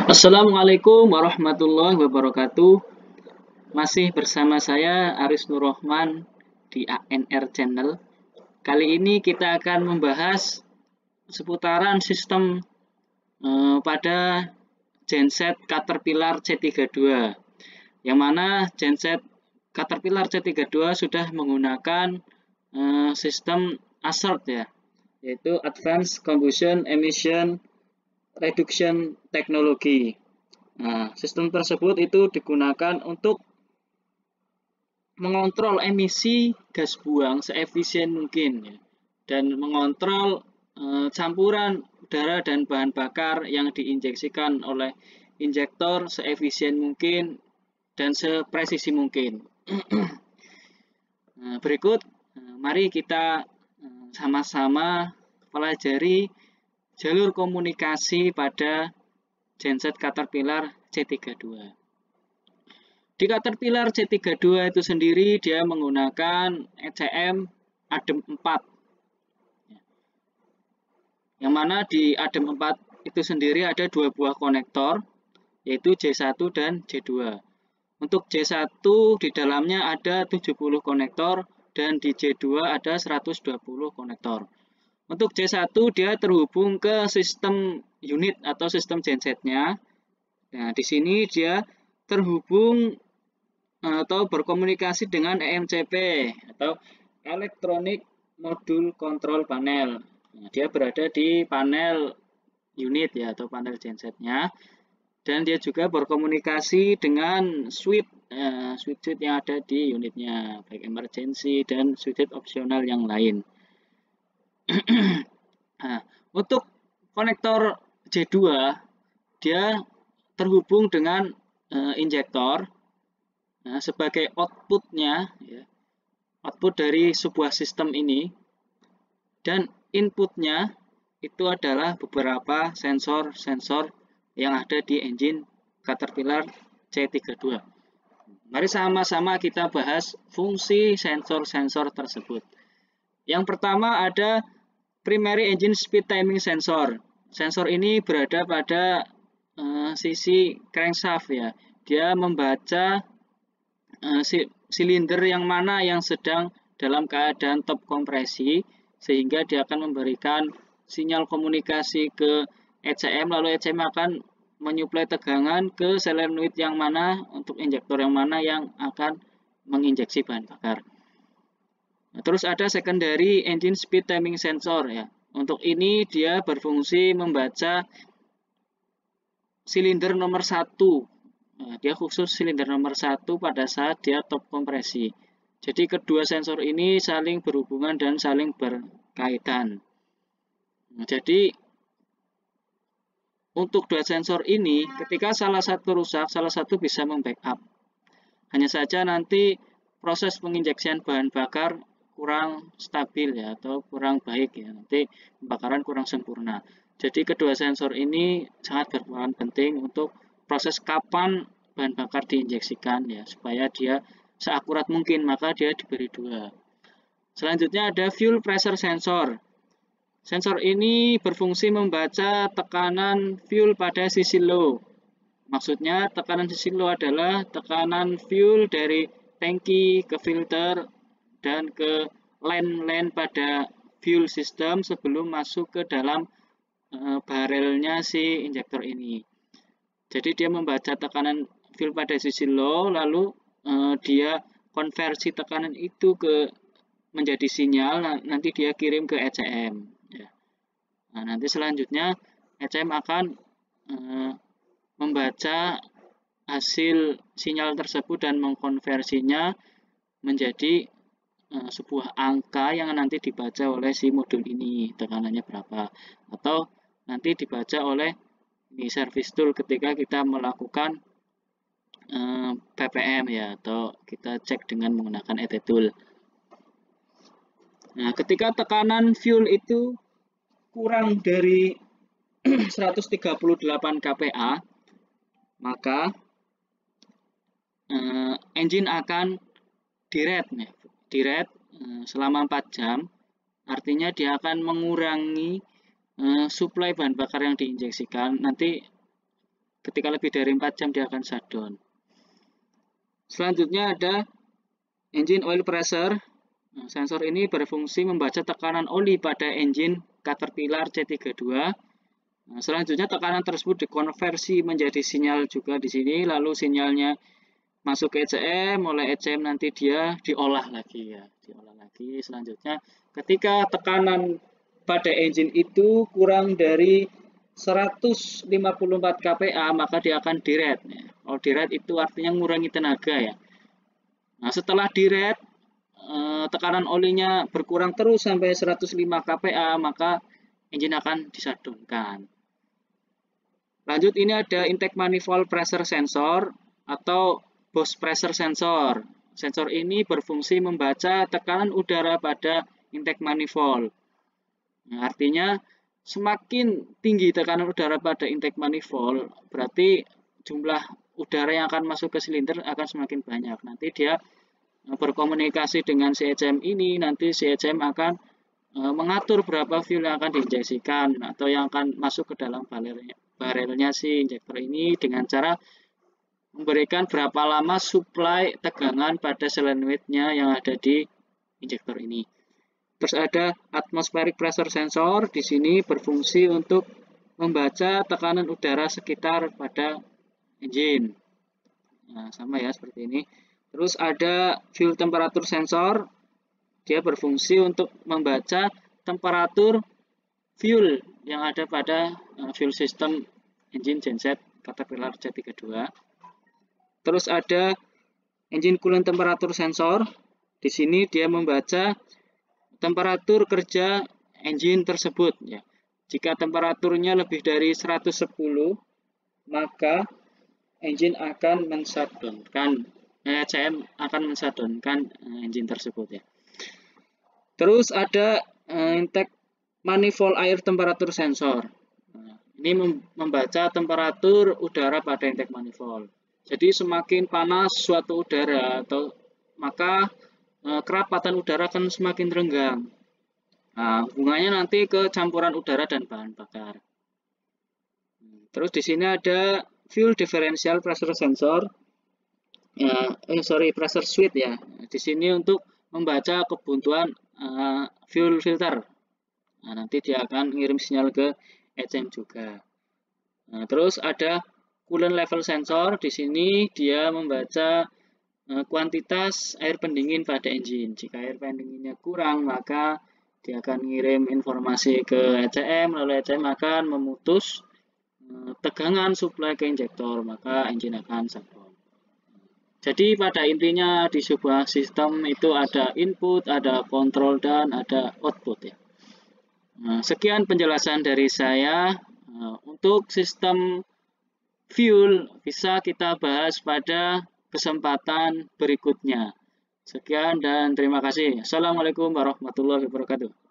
Assalamualaikum warahmatullahi wabarakatuh. Masih bersama saya Aris Nurrohman di ANR Channel. Kali ini kita akan membahas seputaran sistem pada genset Caterpillar C32. Yang mana genset Caterpillar C32 sudah menggunakan sistem ASERT ya, yaitu Advanced Combustion Emission Reduction Technology. Nah, sistem tersebut itu digunakan untuk mengontrol emisi gas buang seefisien mungkin ya, dan mengontrol campuran udara dan bahan bakar yang diinjeksikan oleh injektor seefisien mungkin dan sepresisi mungkin. Nah, berikut mari kita sama-sama pelajari jalur komunikasi pada genset Caterpillar C32. Di Caterpillar C32 itu sendiri dia menggunakan ECM ADEM 4. Yang mana di ADEM 4 itu sendiri ada dua buah konektor, yaitu J1 dan J2. Untuk J1 di dalamnya ada 70 konektor dan di J2 ada 120 konektor. Untuk J1 dia terhubung ke sistem unit atau sistem gensetnya. Nah, di sini dia terhubung atau berkomunikasi dengan EMCP atau Electronic Module Control Panel. Nah, dia berada di panel unit ya atau panel gensetnya. Dan dia juga berkomunikasi dengan switch yang ada di unitnya, baik emergency dan switch opsional yang lain. Nah, untuk konektor J2 dia terhubung dengan injektor. Nah, sebagai outputnya ya, output dari sebuah sistem ini, dan inputnya itu adalah beberapa sensor-sensor yang ada di engine Caterpillar C32. Mari sama-sama kita bahas fungsi sensor-sensor tersebut. Yang pertama ada Primary Engine Speed Timing Sensor. Sensor ini berada pada sisi crankshaft ya. Dia membaca silinder yang mana yang sedang dalam keadaan top kompresi, sehingga dia akan memberikan sinyal komunikasi ke ECM, lalu ECM akan menyuplai tegangan ke solenoid yang mana untuk injektor yang mana yang akan menginjeksi bahan bakar. Terus ada secondary engine speed timing sensor ya. Untuk ini dia berfungsi membaca silinder nomor 1. Nah, dia khusus silinder nomor 1 pada saat dia top kompresi. Jadi kedua sensor ini saling berhubungan dan saling berkaitan. Nah, jadi untuk dua sensor ini ketika salah satu rusak, salah satu bisa membackup. Hanya saja nanti proses penginjeksian bahan bakar kurang stabil ya atau kurang baik ya, nanti pembakaran kurang sempurna. Jadi kedua sensor ini sangat berperan penting untuk proses kapan bahan bakar diinjeksikan ya, supaya dia seakurat mungkin, maka dia diberi dua. Selanjutnya ada fuel pressure sensor. Sensor ini berfungsi membaca tekanan fuel pada sisi low. Maksudnya tekanan sisi low adalah tekanan fuel dari tangki ke filter dan ke line pada fuel system sebelum masuk ke dalam barelnya si injektor ini. Jadi dia membaca tekanan fuel pada sisi low, lalu dia konversi tekanan itu menjadi sinyal, nanti dia kirim ke ECM. Ya. Nah, nanti selanjutnya ECM akan membaca hasil sinyal tersebut dan mengkonversinya menjadi sebuah angka yang nanti dibaca oleh si modul ini, tekanannya berapa, atau nanti dibaca oleh di service tool ketika kita melakukan ppm ya, atau kita cek dengan menggunakan ET tool. Nah, ketika tekanan fuel itu kurang dari 138 kPa, maka engine akan direct selama 4 jam. Artinya dia akan mengurangi suplai bahan bakar yang diinjeksikan. Nanti ketika lebih dari 4 jam dia akan shutdown. Selanjutnya ada engine oil pressure. Nah, sensor ini berfungsi membaca tekanan oli pada engine Caterpillar C32. Nah, selanjutnya tekanan tersebut dikonversi menjadi sinyal juga di sini, lalu sinyalnya masuk ke ECM, oleh ECM nanti dia diolah lagi ya, diolah lagi. Selanjutnya ketika tekanan pada engine itu kurang dari 154 kPa, maka dia akan direct ya. Kalau direct itu artinya mengurangi tenaga ya. Nah, setelah direct tekanan olinya berkurang terus sampai 105 kPa, maka engine akan disadonkan. Lanjut, ini ada intake manifold pressure sensor atau Bose pressure sensor. Sensor ini berfungsi membaca tekanan udara pada intake manifold. Nah, artinya semakin tinggi tekanan udara pada intake manifold, berarti jumlah udara yang akan masuk ke silinder akan semakin banyak. Nanti dia berkomunikasi dengan si ECM ini, nanti si ECM akan mengatur berapa fuel yang akan diinjeksikan atau yang akan masuk ke dalam barelnya si injektor ini dengan cara memberikan berapa lama supply tegangan pada solenoidnya yang ada di injektor ini. Terus ada atmospheric pressure sensor, di sini berfungsi untuk membaca tekanan udara sekitar pada engine. Nah, sama ya seperti ini. Terus ada fuel temperature sensor, dia berfungsi untuk membaca temperatur fuel yang ada pada fuel system engine genset Caterpillar C32. Terus ada engine coolant temperature sensor, di sini dia membaca temperatur kerja engine tersebut ya. Jika temperaturnya lebih dari 110, maka engine akan men-shutdown-kan, ECM akan men-shutdown-kan engine tersebut ya. Terus ada intake manifold air temperature sensor. Nah, ini membaca temperatur udara pada intake manifold. Jadi semakin panas suatu udara maka kerapatan udara akan semakin renggang. Nah, hubungannya nanti ke campuran udara dan bahan bakar. Terus di sini ada fuel differential pressure sensor. Pressure switch ya. Di sini untuk membaca kebuntuan fuel filter. Nah, nanti dia akan mengirim sinyal ke ECM juga. Nah, terus ada coolant level sensor. Di sini dia membaca kuantitas air pendingin pada engine. Jika air pendinginnya kurang, maka dia akan mengirim informasi ke ECM, lalu ECM akan memutus tegangan supply ke injektor, maka engine akan shutdown. Jadi pada intinya di sebuah sistem itu ada input, ada kontrol, dan ada output ya. Nah, sekian penjelasan dari saya. Untuk sistem fuel bisa kita bahas pada kesempatan berikutnya. Sekian dan terima kasih. Assalamualaikum warahmatullahi wabarakatuh.